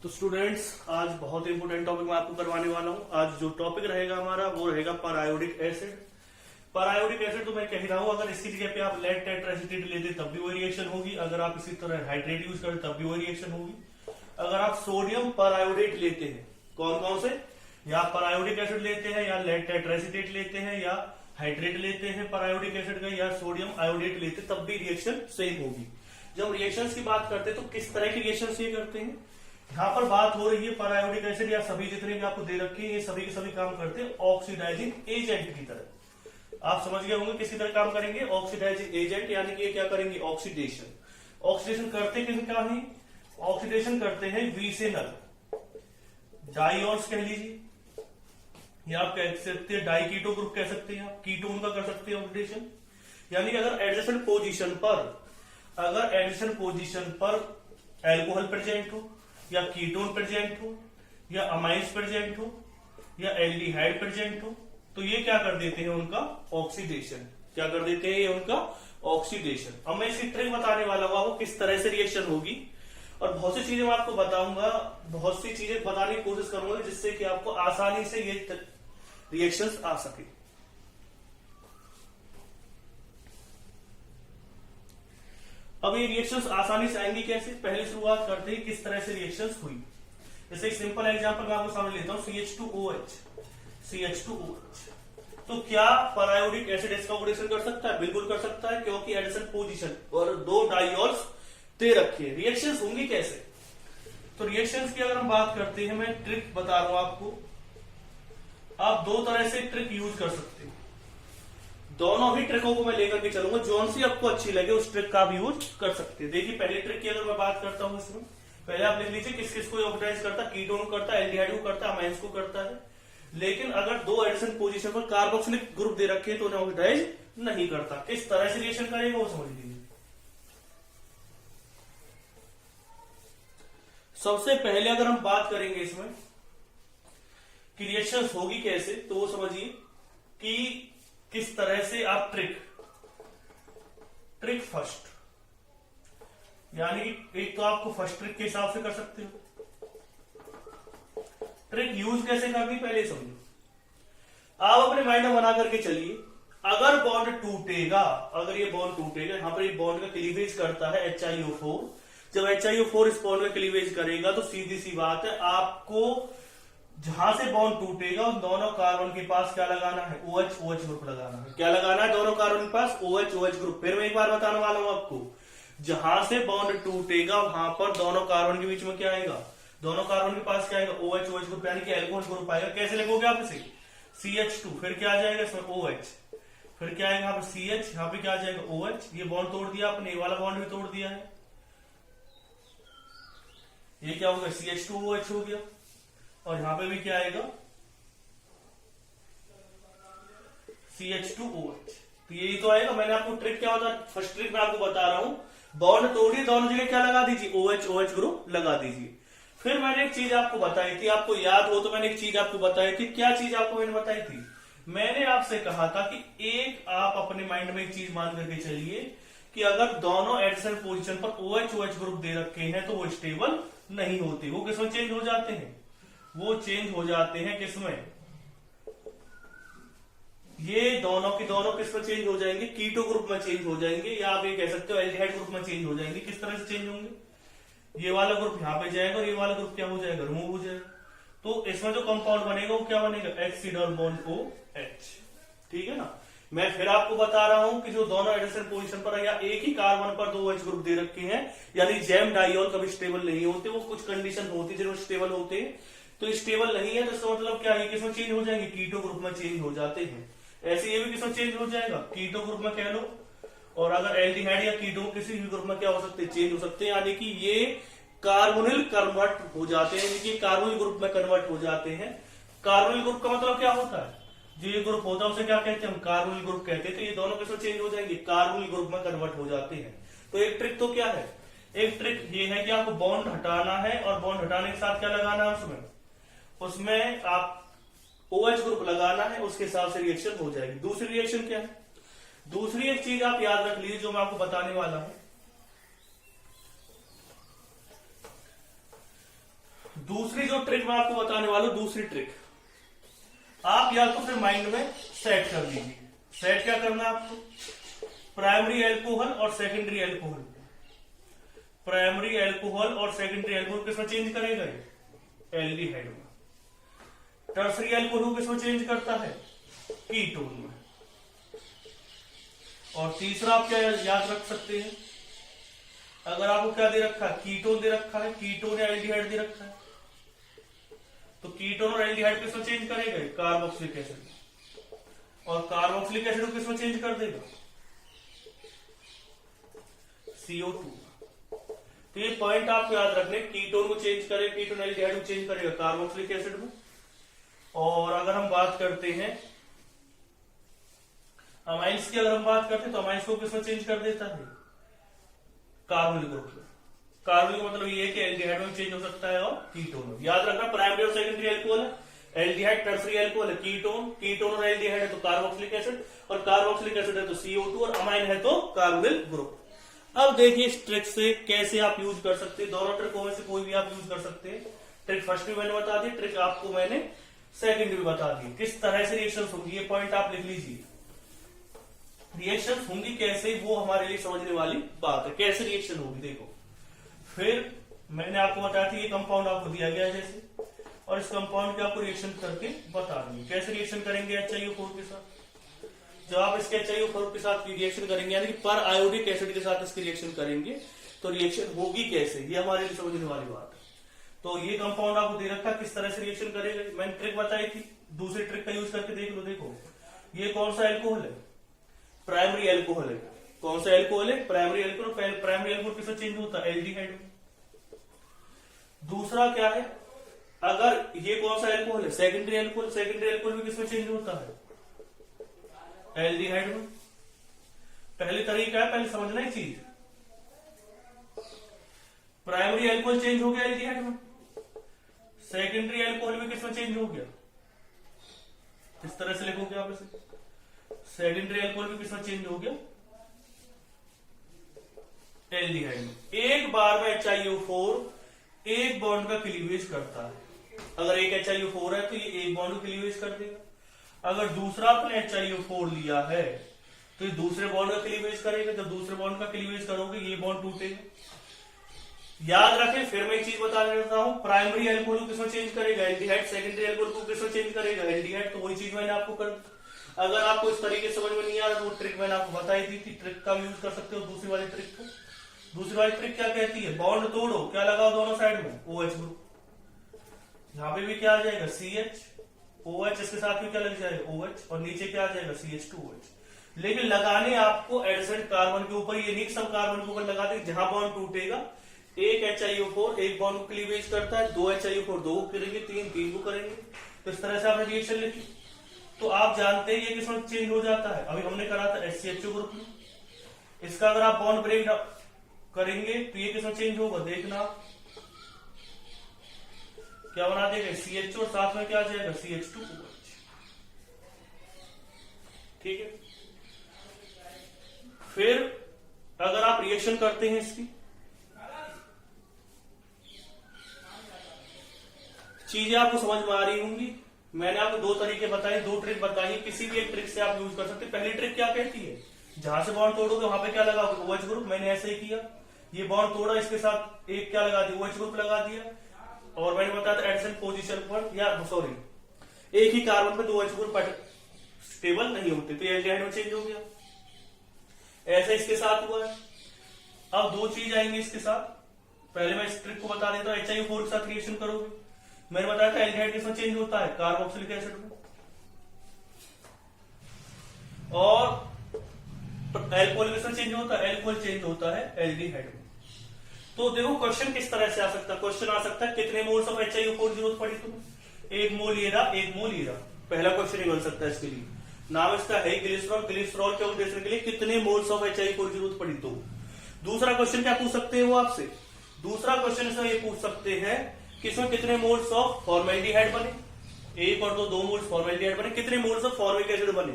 तो स्टूडेंट्स, आज बहुत इंपोर्टेंट टॉपिक मैं आपको करवाने वाला हूं। आज जो टॉपिक रहेगा हमारा वो रहेगा पैरायोडिक एसिड। पैरायोडिक एसिड तो मैं कह रहा हूं, अगर इसकी जगह पे आप लेड टेट्राएसिटेट लेते तब भी वही रिएक्शन होगी, अगर आप इसी तरह हाइड्रेट यूज करते तब भी वही रिएक्शन होगी। अगर आप सोडियम पैरायोडेट लेते हैं, कौन कौन से, या पैरायोडिक एसिड लेते हैं, या लेड टेट्राएसिटेट लेते हैं, या हाइड्रेट लेते हैं पैरायोडिक एसिड का, या सोडियम आयोडेट लेते, तब भी रिएक्शन सेम होगी। जब रिएक्शंस की बात करते हैं तो किस तरह की रिएक्शन ये करते हैं, यहाँ पर बात हो रही है पैरायोडिक एसिड या सभी जितने भी आपको दे रखे हैं, ये सभी के सभी काम करते हैं ऑक्सीडाइजिंग एजेंट की तरह। आप समझ गए होंगे किसी तरह काम करेंगे, ऑक्सीडाइजिंग एजेंट, यानी कि ये क्या करेंगे, ऑक्सीडेशन। ऑक्सीडेशन करते किन का है, ऑक्सीडेशन करते हैं विसेनल डाइऑन्स कह लीजिए, या आप कह सकते हैं डाइकीटो ग्रुप कह सकते हैं, आप कीटोन का कर सकते हैं ऑक्सीडेशन। यानी कि अगर एडजेसेंट पोजीशन पर एल्कोहल प्रेजेंट हो, या कीटोन प्रेजेंट हो, या अमाइंस प्रेजेंट हो, या एल्डिहाइड प्रेजेंट हो, तो ये क्या कर देते हैं, उनका ऑक्सीडेशन। क्या कर देते हैं, ये उनका ऑक्सीडेशन। अब मैं इसकी ट्रिक बताने वाला हूं आपको किस तरह से रिएक्शन होगी, और बहुत सी चीजें मैं आपको बताऊंगा, बहुत सी चीजें बताने की कोशिश करूंगा जिससे कि आपको आसानी से ये रिएक्शंस आ सके। अब ये रिएक्शंस आसानी से आएंगी कैसे, पहले शुरुआत करते हैं किस तरह से रिएक्शंस हुई। जैसे एक सिंपल एग्जांपल मैं आपको सामने लेता हूं, CH2OH। तो क्या पैरायोडिक एसिड इसका ऑक्सीडेशन कर सकता है? बिल्कुल कर सकता है, क्योंकि एडिशन पोजीशन और दो डाइऑल्स दे रखे हैं। रिएक्शंस होंगी कैसे, तो रिएक्शंस की अगर हम बात करते हैं, मैं ट्रिक बता रहा हूं आपको। आप दो तरह से ट्रिक यूज कर सकते हैं, दोनों ही ट्रिकों को मैं लेकर के चलूंगा, जोन सी आपको अच्छी लगे उस ट्रिक का भी यूज कर सकते हैं। देखिए पहले ट्रिक की अगर मैं बात करता हूं, इसमें पहले आप लिख लीजिए किस किस को ऑक्सीडाइज करता है, कीटोन को करता है, एल्डिहाइड को करता है, अमाइंस को करता है। लेकिन अगर दो एडिशन पोजीशन पर कार्बोक्सिलिक ग्रुप दे रखे तो उन्हें ऑक्सीडाइज नहीं करता। किस तरह से रिएक्शन करेगा वो समझ लीजिए। सबसे पहले अगर हम बात करेंगे इसमें कि रिएक्शन होगी कैसे, तो वो समझिए कि किस तरह से आप ट्रिक फर्स्ट, यानी एक तो आपको फर्स्ट ट्रिक के हिसाब से कर सकते हो। ट्रिक यूज कैसे करनी पहले समझो। आप अपने माइंड में बना करके चलिए, अगर बॉन्ड टूटेगा, अगर ये बॉन्ड टूटेगा, यहां पर ये बॉन्ड का क्लीवेज करता है HiO4। जब HiO4 इस बॉन्ड में क्लीवेज करेगा तो सीधी सी बात है, आपको जहां से बॉन्ड टूटेगा उन दोनों कार्बन के पास क्या लगाना है, OH ग्रुप लगाना है। क्या लगाना है दोनों कार्बन के पास, OH ग्रुप। फिर मैं एक बार बताने वाला हूं आपको, जहां से बॉन्ड टूटेगा वहां पर दोनों कार्बन के बीच में क्या आएगा, दोनों कार्बन के पास क्या आएगा, OH ग्रुप, यानी कि एल्कोहल ग्रुप आएगा। कैसे लिखोगे आप इसे, CH2, फिर क्या आ जाएगा इसमें OH, फिर क्या आएगा यहाँ पर CH, यहाँ पे क्या आ जाएगा OH। ये बॉन्ड तोड़ दिया आपने, ये वाला बॉन्ड भी तोड़ दिया है, ये क्या हो गया, CH2OH हो गया। और यहां पे भी क्या आएगा, CH2OH। तो यही तो आएगा। मैंने आपको ट्रिक क्या होता है, फर्स्ट ट्रिक मैं आपको बता रहा हूं, बॉन्ड तोड़िए, दोनों जगह क्या लगा दीजिए, OH ग्रुप लगा दीजिए। फिर मैंने एक चीज आपको बताई थी, आपको याद हो तो मैंने एक चीज आपको बताई थी। क्या चीज आपको मैंने बताई थी, मैंने आपसे कहा था कि एक आप अपने माइंड में एक चीज मान करके चलिए कि अगर दोनों एडिशन पोजीशन पर OH ग्रुप दे रखे हैं तो वो स्टेबल नहीं होते, वो किसमें चेंज हो जाते हैं, वो चेंज हो जाते हैं किसमें, ये दोनों के दोनों किसमें चेंज हो जाएंगे, कीटो ग्रुप में चेंज हो जाएंगे, या आप ये कह सकते हो एल्डिहाइड ग्रुप में चेंज हो जाएंगे। किस तरह से चेंज होंगे, ये वाला ग्रुप यहां पे जाएगा और ये वाला ग्रुप क्या हो जाएगा, रिमूव हो जाएगा। तो इसमें जो कंपाउंड बनेगा वो क्या बनेगा, एक्सिडल बॉन्ड OH। ठीक है ना। मैं फिर आपको बता रहा हूं कि जो दोनों एडिशन पोजीशन पर या एक ही कार्बन पर दो OH ग्रुप दे रखे हैं, यानी जैम डाइऑल कभी स्टेबल नहीं होते, वो कुछ कंडीशन होती है जिनमें स्टेबल होते हैं। तो स्टेबल नहीं है तो इसका मतलब क्या है, किसमें चेंज हो जाएंगे, कीटो ग्रुप में चेंज हो जाते हैं। ऐसे ये भी किसमें चेंज हो जाएगा, कीटो ग्रुप में कह लो। और अगर एल्डिहाइड या कीटो किसी भी ग्रुप में क्या हो सकते हैं, चेंज हो सकते हैं, यानी कि ये कार्बोनिल कन्वर्ट हो जाते हैं, यानी कि कार्बोनिल ग्रुप में कन्वर्ट हो जाते हैं। कार्बोनिल ग्रुप का मतलब क्या होता है, जो ये ग्रुप होता है उसे क्या कहते हैं, हम कार्बोनिल ग्रुप कहते हैं। तो ये दोनों किसमें चेंज हो जाएंगे, कार्बोनिल ग्रुप में कन्वर्ट हो जाते हैं। तो एक ट्रिक तो क्या है, एक ट्रिक ये है कि आपको बॉन्ड हटाना है, और बॉन्ड हटाने के साथ क्या लगाना है, उसमें आप OH ग्रुप लगाना है, उसके हिसाब से रिएक्शन हो जाएगी। दूसरी रिएक्शन क्या है, दूसरी एक चीज आप याद रख लीजिए जो मैं आपको बताने वाला हूं। दूसरी जो ट्रिक मैं आपको बताने वाला हूं, दूसरी ट्रिक आप या तो फिर माइंड में सेट कर लीजिए। सेट क्या करना है आपको, प्राइमरी अल्कोहल और सेकेंडरी अल्कोहल, प्राइमरी अल्कोहल और सेकेंडरी अल्कोहल किसमें चेंज करेगा, एल्डिहाइड में। टर्सरी अल्कोहल किसमें चेंज करता है, कीटोन में। और तीसरा आप क्या याद रख सकते हैं, अगर आपको क्या दे रखा है, कीटोन दे रखा है, कीटोन या एल्डिहाइड दे रखा है, तो कीटोन और एल्डिहाइड किसमें चेंज करेगा, कार्बोक्सिलिक एसिड। और कार्बोक्सिलिक एसिड को किसमें चेंज कर देगा, CO2। तो ये पॉइंट आपको याद रखने, कीटोन को चेंज करेगा, कीटोन एल्डिहाइड को चेंज करेगा कार्बोक्सिलिक एसिड में। और अगर हम बात करते हैं अमाइंस की, अगर हम बात करते हैं तो अमाइंस को किसमें चेंज कर देता है, कार्बोनिल ग्रुप में। कार्बोनिल का मतलब ये है कि एल्डिहाइड में चेंज हो सकता है और कीटोन में। याद रखना, प्राइमरी और सेकेंडरी अल्कोहल है, एल्डिहाइड टर्सरी अल्कोहल है कीटोन, कीटोन और एल्डिहाइड है तो कार्बोक्सिलिक एसिड, और कार्बोक्सिलिक एसिड है तो CO2, और अमाइन है तो कार्बोनिल ग्रुप। अब देखिए इस ट्रिक से कैसे आप यूज कर सकते हैं, दोनों ट्रिकों में से कोई भी आप यूज कर सकते हैं। ट्रिक फर्स्ट भी मैंने बता दी, ट्रिक आपको मैंने सेकंड भी बता दी, किस तरह से रिएक्शन होंगी। ये पॉइंट आप लिख लीजिए, रिएक्शन होंगी कैसे, वो हमारे लिए समझने वाली बात है, कैसे रिएक्शन होगी। देखो, फिर मैंने आपको बताया था ये कंपाउंड आपको दिया गया है जैसे, और इस कंपाउंड के आपको रिएक्शन करके बता देंगे कैसे रिएक्शन करेंगे HiO4 के साथ। जब आप इसके HiO4 के साथ रिएक्शन करेंगे, यानी कि पर आयोडिक एसिड के साथ इसकी रिएक्शन करेंगे, तो रिएक्शन होगी कैसे, ये हमारे लिए समझने वाली बात है। तो ये कंपाउंड आपको दे रखा, किस तरह से रिएक्शन करेगा, मैंने ट्रिक बताई थी, दूसरी ट्रिक का यूज करके देख लो। देखो, ये कौन सा अल्कोहल है, प्राइमरी अल्कोहल है। कौन सा अल्कोहल है, प्राइमरी अल्कोहल। प्राइमरी अल्कोहल किससे चेंज होता है, एल्डिहाइड में। दूसरा क्या है, अगर ये कौन सा अल्कोहल है, सेकेंडरी अल्कोहल। सेकेंडरी अल्कोहल भी किसमें चेंज होता है, एल्डिहाइड में। पहले तरीका है, पहले समझना ही चीज, प्राइमरी अल्कोहल चेंज हो गया एल्डिहाइड में, सेकेंडरी अल्कोहल भी किसमें चेंज हो गया, इस तरह से लिखोगे आप इसे, सेकेंडरी अल्कोहल भी किसमें चेंज हो गया, एल्डिहाइड में। एक बार में HiO4 एक बॉन्ड का क्लीवेज करता है। अगर एक HiO4 है तो ये एक बॉन्ड को क्लीवेज कर देगा। अगर दूसरा आपने HiO4 लिया है तो ये दूसरे बॉन्ड का क्लीवेज करेगा। जब दूसरे बॉन्ड का क्लीवेज करोगे ये बॉन्ड टूटेगा। याद रखें, फिर मैं एक चीज बता देता हूं, प्राइमरी अल्कोहल को किसमें चेंज करेगा, एल्डिहाइड। सेकेंडरी अल्कोहल को किसमें चेंज करेगा, एल्डिहाइड। तो वही चीज मैंने आपको कर, अगर आपको इस तरीके समझ में नहीं आ रहा तो वो ट्रिक मैंने आपको बताई दी थी, ट्रिक का यूज कर सकते हो दूसरी वाली ट्रिक को। दूसरी वाली ट्रिक क्या कहती है, बॉन्ड तोड़ो, क्या लगाओ दोनों साइड में, OH ग्रुप। यहाँ पे भी क्या आ जाएगा, CH, OH, इसके साथ में क्या लग जाएगा, OH, और नीचे क्या आ जाएगा, CH2OH। लेकिन लगाने आपको एडजेसेंट कार्बन के ऊपर, ये नहीं सब कार्बन के ऊपर लगा दे। जहां बॉन्ड टूटेगा, एक HiO4 एक बॉन्ड को क्लीवेज करता है, 2 HiO4 2 को करेंगे, 3 को करेंगे। तो इस तरह से आपने रिएक्शन लिखी। तो आप जानते हैं ये किसमें चेंज हो जाता है, अभी हमने करा था HCHO ग्रुप में। इसका अगर आप बॉन्ड ब्रेक करेंगे तो ये किसमें चेंज होगा, देखना क्या बना देगा, CHO, और साथ में क्या आ जाएगा, CH2OH। ठीक है। फिर अगर आप रिएक्शन करते हैं, इसकी चीजें आपको समझ में आ रही होंगी। मैंने आपको 2 तरीके बताए, 2 ट्रिक बताई, किसी भी एक ट्रिक से आप यूज कर सकते हैं। पहली ट्रिक क्या कहती है, जहां से बॉन्ड तोड़ोगे वहां पे क्या लगाओगे, OH ग्रुप। मैंने ऐसे ही किया, ये बॉन्ड तोड़ा, इसके साथ एक क्या लगा दिया, OH ग्रुप लगा दिया। और मैंने बताया था एडजेसेंट पोजीशन पर, या सॉरी, एक ही कार्बन पे 2 OH ग्रुप स्टेबल नहीं होते, तो एल्डिहाइड में चेंज हो गया। ऐसा इसके साथ हुआ है। अब 2 चीज आएंगे इसके साथ। पहले मैं इस ट्रिक को बता देता हूं, HiO4 के साथ रिएक्शन करोगे। मैंने बताया था एल्डिहाइड किसमें चेंज होता है, कार्बोक्सिलिक एसिड में। और अल्कोहल किसमें चेंज होता है, अल्कोहल चेंज होता है एल्डिहाइड में। तो देखो क्वेश्चन किस तरह से आ सकता है, क्वेश्चन आ सकता है कितने मोल्स ऑफ HiO4 जरूरत पड़ी तुम्हें, 1 मोल ये रहा, 1 मोल ये रहा। पहला क्वेश्चन ही बन सकता है इसके लिए। नाम इसका है ग्लिसरॉल, ग्लिसरॉल के ऑक्सीडेशन के लिए कितने मोल्स ऑफ HiO4 जरूरत पड़ी। तो दूसरा क्वेश्चन क्या पूछ सकते हैं वो आपसे, दूसरा क्वेश्चन इसमें ये पूछ सकते हैं कि इसमें कितने मोल्स ऑफ फॉर्मेल्डिहाइड बने, 1 और 2 मोल्स फॉर्मेल्डिहाइड बने, कितने मोल्स ऑफ फॉर्मिक एसिड बने,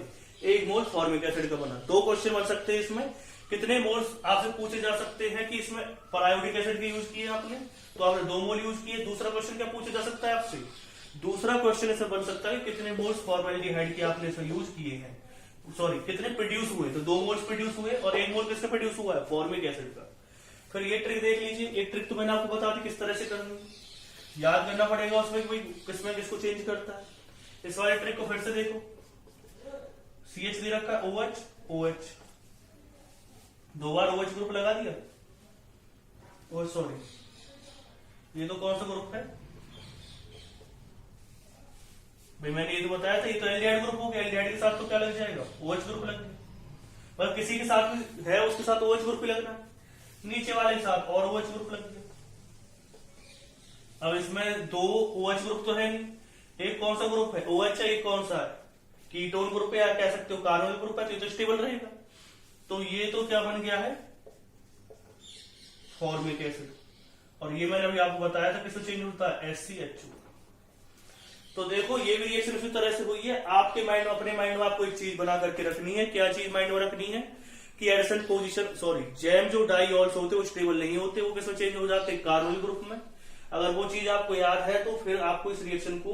1 मोल फॉर्मिक एसिड का बना। 2 क्वेश्चन बन सकते हैं इसमें कितने मोल्स आपसे पूछे जा सकते हैं कि इसमें परायोडिक एसिड की यूज किया आपने, तो आपने 2 मोल यूज किए। दूसरा क्वेश्चन क्या पूछा जा सकता है आपसे, दूसरा क्वेश्चन ऐसा बन सकता है कितने मोल्स फॉर्मेल्डिहाइड के आपने इसमें यूज किए हैं, सॉरी कितने प्रोड्यूस हुए, तो 2 मोल्स प्रोड्यूस हुए और 1 मोल किसका प्रोड्यूस हुआ है, फॉर्मिक एसिड का। फिर ये ट्रिक देख लीजिए, एक ट्रिक तो मैंने आपको बता दी किस तरह से करनी है, याद करना पड़ेगा उसमें कोई किसमें किसको चेंज करता है। इस वाले ट्रिक को फिर से देखो, CH दे रखा है OH OH, 2 बार OH ग्रुप लगा दिया, ओ सॉरी ये तो कौन सा ग्रुप है भाई, मैंने ये तो बताया था, ये तो एल्डिहाइड ग्रुप हो गया, एल्डिहाइड के साथ तो क्या लग जाएगा, OH ग्रुप लग गया। पर किसी के साथ भी है उसके साथ OH ग्रुप ही लगना है, नीचे वाले के साथ और OH ग्रुप लग गया। अब इसमें 2 OH ग्रुप तो है नहीं, एक कौन सा ग्रुप है, OH है, एक कौन सा है, कीटोन ग्रुप है या कह सकते हो कार्बोनिल ग्रुप है, तो स्टेबल रहेगा। तो ये तो क्या बन गया है, फॉर्मिक एसिड। और ये मैंने अभी आपको बताया था किससे चेंज होता है, SCHO। तो देखो ये भी रिएक्शन उसी तरह से हुई है। आपके माइंड में, अपने माइंड में आपको एक चीज बना करके रखनी है, क्या चीज माइंड में रखनी है कि एडिशन पोजीशन, सॉरी जैम जो डाईऑल्स होते हैं वो स्टेबल नहीं होते, वो किसमें चेंज हो जाते हैं, कार्बोनिल ग्रुप में। अगर वो चीज आपको याद है तो फिर आपको इस रिएक्शन को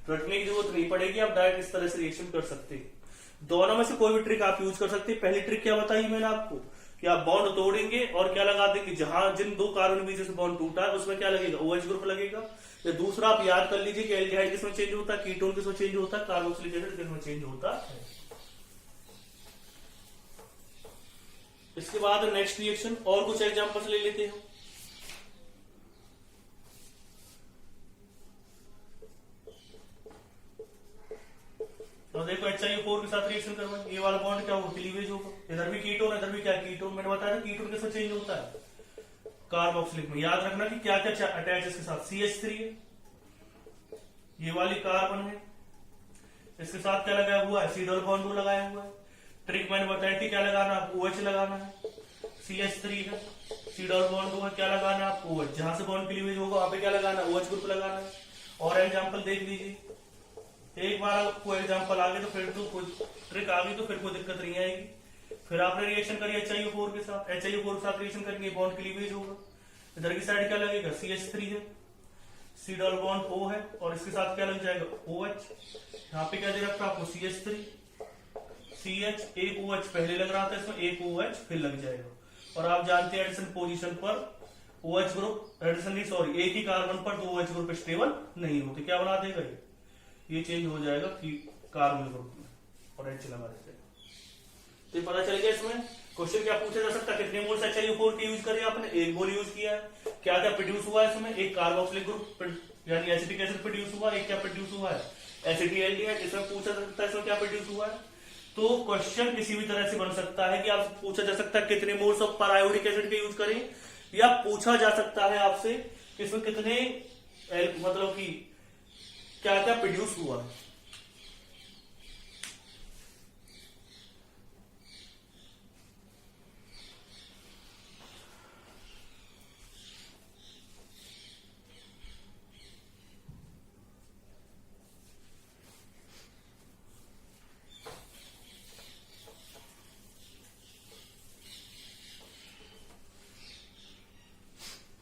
रटने की जरूरत नहीं पड़ेगी, आप डायरेक्ट इस तरह से रिएक्शन कर सकते हैं। दोनों में से कोई भी ट्रिक आप यूज कर सकते हैं। पहली ट्रिक क्या बताई मैंने आपको कि आप बॉन्ड तोड़ेंगे और क्या लगा देंगे, जहां जिन 2 कार्बन बीच से बॉन्ड टूटा है उसमें क्या लगेगा, OH ग्रुप लगेगा। या दूसरा आप याद कर लीजिए कि एल्डिहाइड किसमें चेंज होता है, कीटोन किसमें चेंज होता है, कार्बोक्सिलिक एसिड किसमें चेंज होता है। इसके बाद नेक्स्ट रिएक्शन और कुछ एग्जांपल्स ले लेते हैं। तो देखो HiO4 के साथ रिएक्शन करवाएं, ये वाला बॉन्ड क्या होगा, क्लीवेज होगा, इधर भी कीटोन इधर भी क्या कीटोन। मैंने बताया था कीटोन कैसे चेंज होता है, कार्बोक्सिलिक में। याद रखना कि क्या क्या अटैच इसके साथ, CH3 है, ये वाली कार्बन है, इसके साथ क्या लगाया हुआ है, C डबल बॉन्ड लगाया हुआ है। ट्रिक मैंने बताई थी क्या लगाना है, OH लगाना है, CH3 है, C डबल बॉन्ड होगा, क्या लगाना है आपको, OH। जहां से बॉन्ड क्लीवेज होगा वहां पे क्या लगाना है, OH ग्रुप लगाना है। और एग्जाम्पल देख लीजिए, एक बार आपको एग्जांपल आ गए तो फिर तो कोई ट्रिक आ गई तो फिर कोई दिक्कत नहीं आएगी। फिर आपने रिएक्शन करी HiO4 के साथ, HiO4 के साथ रिएक्शन करेंगे, बॉन्ड क्लीवेज होगा, इधर की साइड क्या लगेगा, CH3 है, C डबल बॉन्ड O है, और इसके साथ क्या लग जाएगा, OH। यहाँ पे क्या दे रखा आपको, CH3 CH, एक OH पहले लग रहा था इसमें, एक OH फिर लग जाएगा। और आप जानते हैं एडिशन पोजीशन पर OH ग्रुप, एडिशन नहीं सॉरी, एक ही कार्बन पर 2 OH ग्रुप स्टेबल नहीं होते, क्या बना देगा ये चेंज हो जाएगा कि कार्बन ग्रुप में और H लगा देते हैं। तो ये पता चल गया इसमें क्वेश्चन क्या पूछा जा सकता है, कितने मोल्स HiO4 के यूज करे आपने, 1 मोल यूज किया है, क्या क्या प्रोड्यूस हुआ है इसमें, एक कार्बोक्सिलिक ग्रुप यानी एसिटिक एसिड प्रोड्यूस हुआ, एक क्या प्रोड्यूस हुआ है, एसिटिल्डिहाइड। इसमें पूछा जा सकता है इसमें क्या प्रोड्यूस हुआ है। तो क्वेश्चन किसी भी तरह से बन सकता है कि आप पूछा जा सकता है कितने मोल्स ऑफ परायोडिक एसिड के यूज करें, या पूछा जा सकता है आपसे इसमें कितने मतलब कि क्या क्या प्रोड्यूस हुआ है।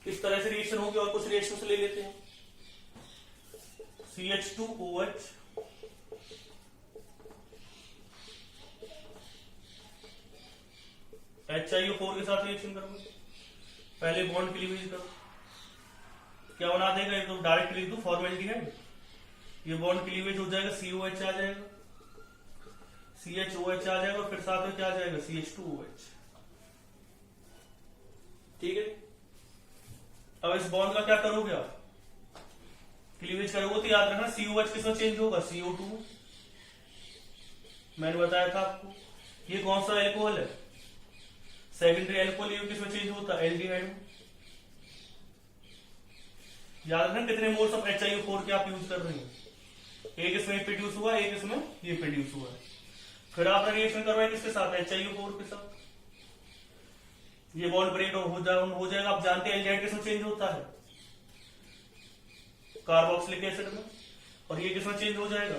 इस तरह से रिएक्शन होगी। और कुछ रिएक्शन से ले लेते हैं, CH2OH HiO4 के साथ रिएक्शन करूंगा, पहले बॉन्ड क्लीवेज करो, क्या बना देगा, एक तो डायरेक्ट लिख दो फॉर्मेल्डिहाइड, ये बॉन्ड क्लीवेज हो जाएगा, COH आ जाएगा, CHOH आ जाएगा, और फिर साथ में क्या आ जाएगा, CH2OH। ठीक है, अब इस बॉन्ड का क्या करोगे आप, क्लीवेज करोगे तो याद रखना COH किसमें चेंज होगा, CO2। मैंने बताया था आपको, ये कौन सा एल्कोहल है, सेकेंडरी एल्कोहल, ये किसमें चेंज होता है, एल्डिहाइड में। याद रखना कितने मोल्स ऑफ HiO4 के आप यूज कर रहे हैं, एक इसमें प्रोड्यूस हुआ, एक इसमें ये प्रोड्यूस हुआ है। फिर आपने रिएक्शन करवाया किसके साथ, HiO4 के साथ, ये बॉन्ड ब्रेक हो जाएगा। आप जानते हैं एल्डिहाइड किसमें चेंज होता है, कार्बोक्सिलिक एसिड में, और ये किसमें चेंज हो जाएगा,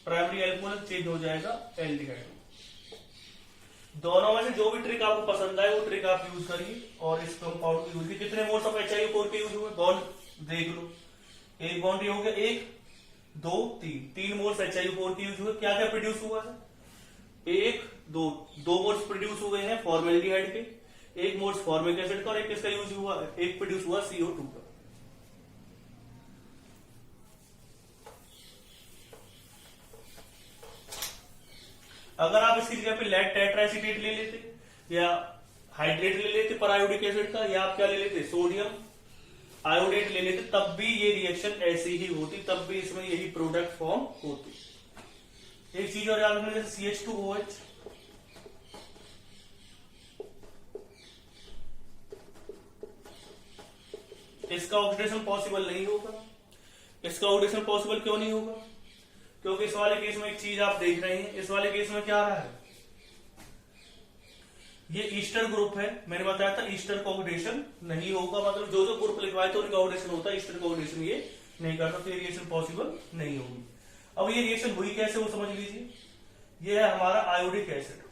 प्राइमरी एल्कोहल चेंज हो जाएगा एल्डिहाइड में। दोनों में से जो भी ट्रिक आपको पसंद आए वो ट्रिक आप यूज करिए और इस कंपाउंड को यूज कितने मोड्स ऑफ HiO4 के यूज हुए बॉन्ड देख लो। एक बॉन्ड ये हो गया, एक दो तीन मोड्स HiO4 के यूज हुए। क्या क्या प्रोड्यूस हुआ है? एक दो मोड्स प्रोड्यूस हो गए हैं फॉर्मेल्डिहाइड के, एक मोड्स फॉर्मिक एसिड का और एक किसका यूज हुआ है? एक प्रोड्यूस हुआ CO2 का। अगर आप इसकी जगह पे लेड टेट्राएसीटेट ले लेते या हाइड्रेट ले लेते पर आयोडिक एसिड का, या आप क्या ले लेते सोडियम आयोडेट ले लेते, तब भी ये रिएक्शन ऐसी ही होती, तब भी इसमें यही प्रोडक्ट फॉर्म होती। एक चीज और याद रखना, जैसे CH2OH, इसका ऑक्सीडेशन पॉसिबल नहीं होगा। इसका ऑक्सीडेशन पॉसिबल क्यों नहीं होगा? क्योंकि इस वाले केस में एक चीज आप देख रहे हैं, इस वाले केस में क्या आ रहा है, ये ईस्टर ग्रुप है। मैंने बताया था ईस्टर का ऑक्सीडेशन नहीं होगा, मतलब जो जो ग्रुप लिखवाए थे उनका ऑक्सीडेशन होता है, ईस्टर का ऑक्सीडेशन ये नहीं करता, तो ये रिएक्शन पॉसिबल नहीं होगी। अब ये रिएक्शन हुई कैसे वो समझ लीजिए। ये है हमारा आयोडिक एसिड,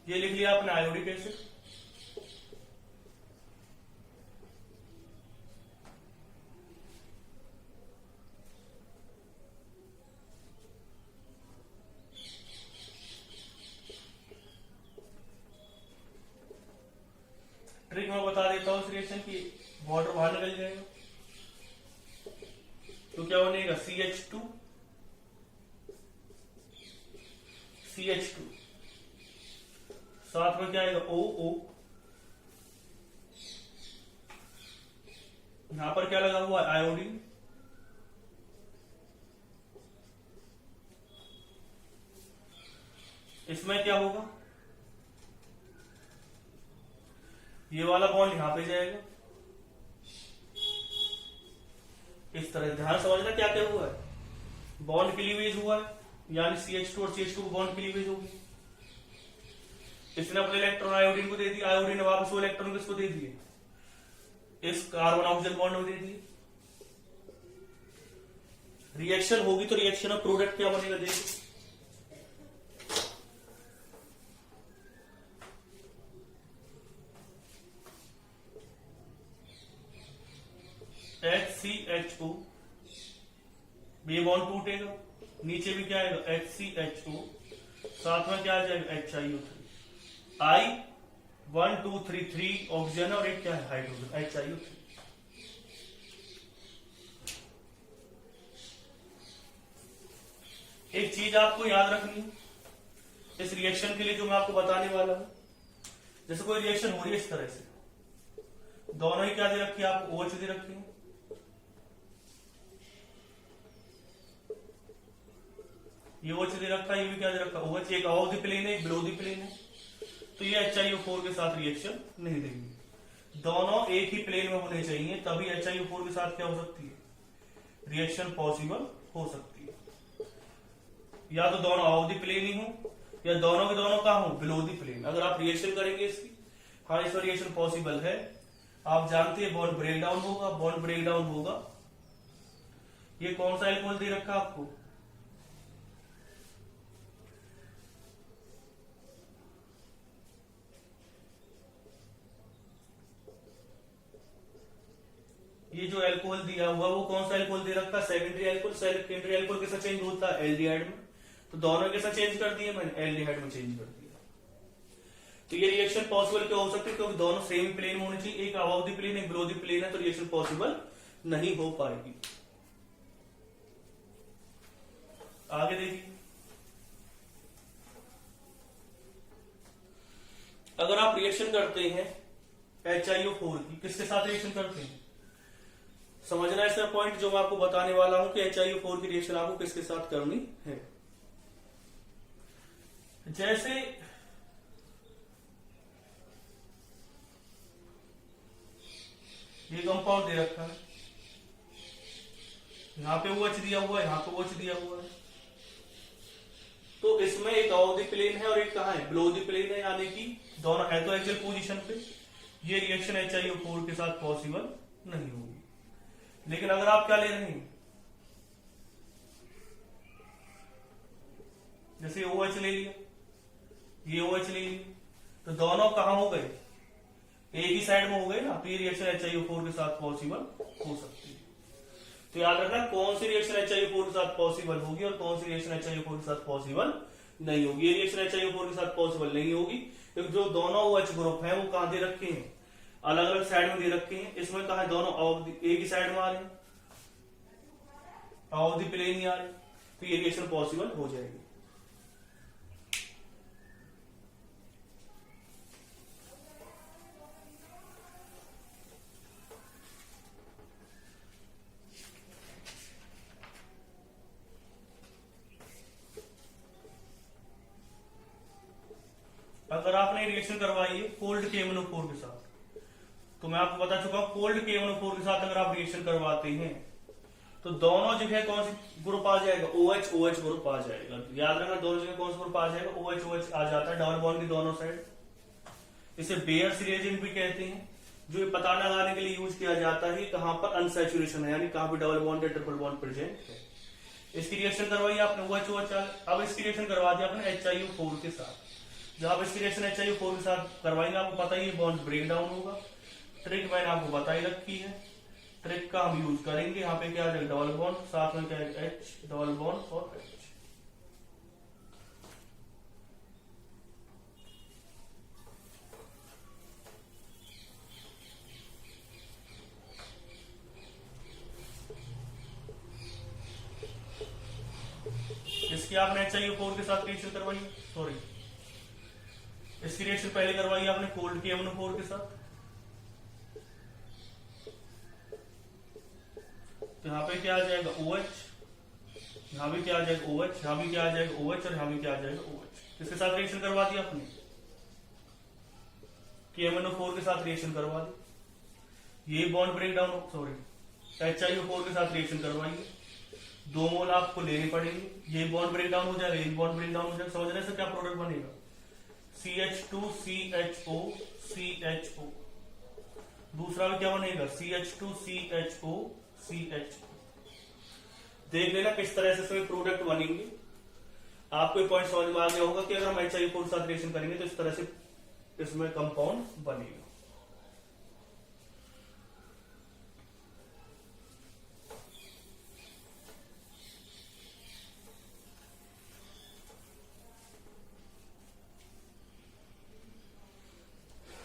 ये लिख लिया आपने आयोडिक एसिड। ट्रिक मैं बता देता हूं इस रिएक्शन की, वाटर बाहर निकल जाएगा तो क्या बनेगा CH2 साथ में क्या आएगा OO। यहां पर क्या लगा हुआ है आयोडीन, इसमें क्या होगा, ये वाला बॉन्ड यहां पे जाएगा इस तरह। ध्यान समझना क्या क्या हुआ है, बॉन्ड क्लीवेज हुआ है, यानी CH2 और CH2 को बॉन्ड क्लीवेज होगी। इसने अपने इलेक्ट्रॉन आयोडीन को दे दिया, आयोडीन ने वापस वो इलेक्ट्रॉन किसको दे दिए, इस कार्बन ऑक्सीजन बॉन्ड में दे दिए। रिएक्शन होगी तो रिएक्शन में प्रोडक्ट क्या बनेगा देखो, HCHO, ये बॉन्ड टूटेगा, नीचे भी क्या आएगा HCHO, साथ में क्या आ जाएगा HiO3, I 1 2 3 3 ऑक्सीजन और एक क्या है हाइड्रोजन HiO3। एक चीज आपको याद रखनी है इस रिएक्शन के लिए जो मैं आपको बताने वाला हूं, जैसे कोई रिएक्शन हो रही है इस तरह से, दोनों ही क्या दे रखी है आपको, OH दे रखी है, ये OH दे रखा है, ये भी क्या दे रखा है OH, एक अबव द प्लेन है एक बिलो द प्लेन है, तो ये HiO4 के साथ रिएक्शन नहीं देंगे। दोनों एक ही प्लेन में होने चाहिए, तभी HiO4 के साथ क्या हो सकती है, रिएक्शन पॉसिबल हो सकती है। या तो दोनों अबव द प्लेन ही हो या दोनों के दोनों कहां हो, बिलो द प्लेन। अगर आप रिएक्शन करेंगे इसकी, हाँ इसमें रिएक्शन पॉसिबल है, आप जानते हैं बॉन्ड ब्रेक डाउन होगा, बॉन्ड ब्रेक डाउन होगा। ये कौन सा एल्कोहल दे रखा आपको, ये जो अल्कोहल दिया हुआ वो कौन सा अल्कोहल दे रखा, सेकेंडरी अल्कोहल। सेकेंडरी अल्कोहल कैसा चेंज होता है, एल्डिहाइड में, तो दोनों कैसा चेंज कर दिए मैंने, एल्डिहाइड में चेंज कर दिया। तो ये रिएक्शन पॉसिबल क्यों हो सकती है, क्योंकि दोनों सेम प्लेन में होनी चाहिए, एक अबव द प्लेन एक बिलो द प्लेन है, तो रिएक्शन पॉसिबल नहीं हो पाएगी। आगे देखिए, अगर आप रिएक्शन करते हैं HiO4 की, किसके साथ रिएक्शन करते हैं, समझना ऐसा पॉइंट जो मैं आपको बताने वाला हूं कि HiO4 की रिएक्शन आपको किसके साथ करनी है। जैसे ये कंपाउंड दे रखा है, यहां पे OH दिया हुआ है, यहां पे OH दिया हुआ है, तो इसमें एक अबव द प्लेन है और एक कहां है, बिलो द प्लेन है, यानी कि दोनों है तो एक्चुअल पोजीशन पे। ये रिएक्शन HiO4 के साथ पॉसिबल नहीं होगी। लेकिन अगर आप क्या ले रहे हैं, जैसे OH ले लिया, ये OH ले लिया, तो दोनों कहां हो गए, एक ही साइड में हो गए ना, तो ये रिएक्शन HiO4 के साथ पॉसिबल हो सकती है। तो याद रखना कौन सी रिएक्शन HiO4 के साथ पॉसिबल होगी और कौन सी रिएक्शन HiO4 के साथ पॉसिबल नहीं होगी। ये रिएक्शन HiO4 के साथ पॉसिबल नहीं होगी क्योंकि जो दोनों OH ग्रुप है वो कहां दे रखे हैं, अलग अलग साइड में दे रखे हैं। इसमें कहा दोनों एक ही साइड में आ रहे हैं, ऑफ द प्लेन ही आ रहे हैं, तो ये रिएक्शन पॉसिबल हो जाएगी। अगर आपने रिएक्शन करवाई है कोल्ड KMnO4 के साथ, तो मैं आपको बता चुका हूं कोल्ड KMnO4 के साथ अगर आप रिएक्शन करवाते हैं तो दोनों जगह कौन सी ग्रुप आ जाएगा, OH OH ग्रुप आ जाएगा। याद रखना दोनों जगह कौन सा ग्रुप आ जाएगा, OH OH आ जाता है डबल बॉन्ड की दोनों साइड। इसे बेयर्स रिएजेंट भी कहते हैं, जो ये पता लगाने के लिए यूज किया जाता है कहां पर अनसैचुरेशन है, यानी कहां पर डबल बॉन्ड या ट्रिपल बॉन्ड प्रेजेंट है। इसकी रिएक्शन करवाई आपने OH OH, अब इसकी रिएक्शन करवा दी आपने HiO4 के साथ। जब आप इसकी रिएक्शन HiO4 के साथ करवाएंगे आपको पता ही बॉन्ड ब्रेक डाउन होगा। ट्रिक मैंने आपको बताई रखी है, ट्रिक का हम यूज करेंगे। यहाँ पे क्या है डबल बॉन्ड, साथ में क्या है H डबल बॉन्ड और H। इसकी आपने HiO4 के साथ रिएक्शन करवाई, सॉरी इसकी रिएक्शन पहले करवाई आपने कोल्ड KMnO4 के साथ। तो यहाँ पे क्या आ जाएगा OH, यहाँ भी क्या आ जाएगा OH, यहाँ भी क्या आ जाएगा OH और यहाँ भी क्या आ जाएगा OH। इसके साथ रिएक्शन करवा दिया आपने, KMnO4 के साथ रिएक्शन करवा दी, ये bond break down, sorry HiO4 के साथ रिएक्शन करवाइए, 2 मोल आपको लेने पड़ेंगे, ये बॉन्ड ब्रेक डाउन हो जाएगा, ये बॉन्ड ब्रेक डाउन हो जाएगा। समझने से क्या प्रोडक्ट बनेगा, CH2CHO CHO। दूसरा भी क्या बनेगा CH2CHO CHO। देख लेना किस तरह से इसमें प्रोडक्ट बनेंगे। आपको पॉइंट समझ में आ गया होगा कि अगर हम HiO4 के साथ रिएक्शन करेंगे तो इस तरह से इसमें कंपाउंड बनेगा।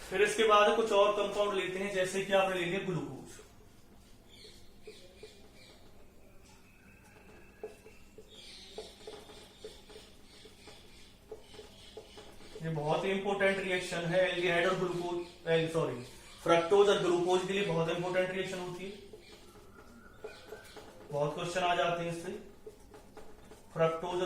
फिर इसके बाद कुछ और कंपाउंड लेते हैं, जैसे कि आपने ले लिया ग्लूकोज। ये बहुत ही इंपॉर्टेंट रिएक्शन है, एल्डिहाइड और ग्लूकोज, सॉरी फ्रक्टोज और ग्लूकोज के लिए बहुत इंपॉर्टेंट रिएक्शन होती है। बहुत क्वेश्चन आ जाते हैं इससे, फ्रक्टोज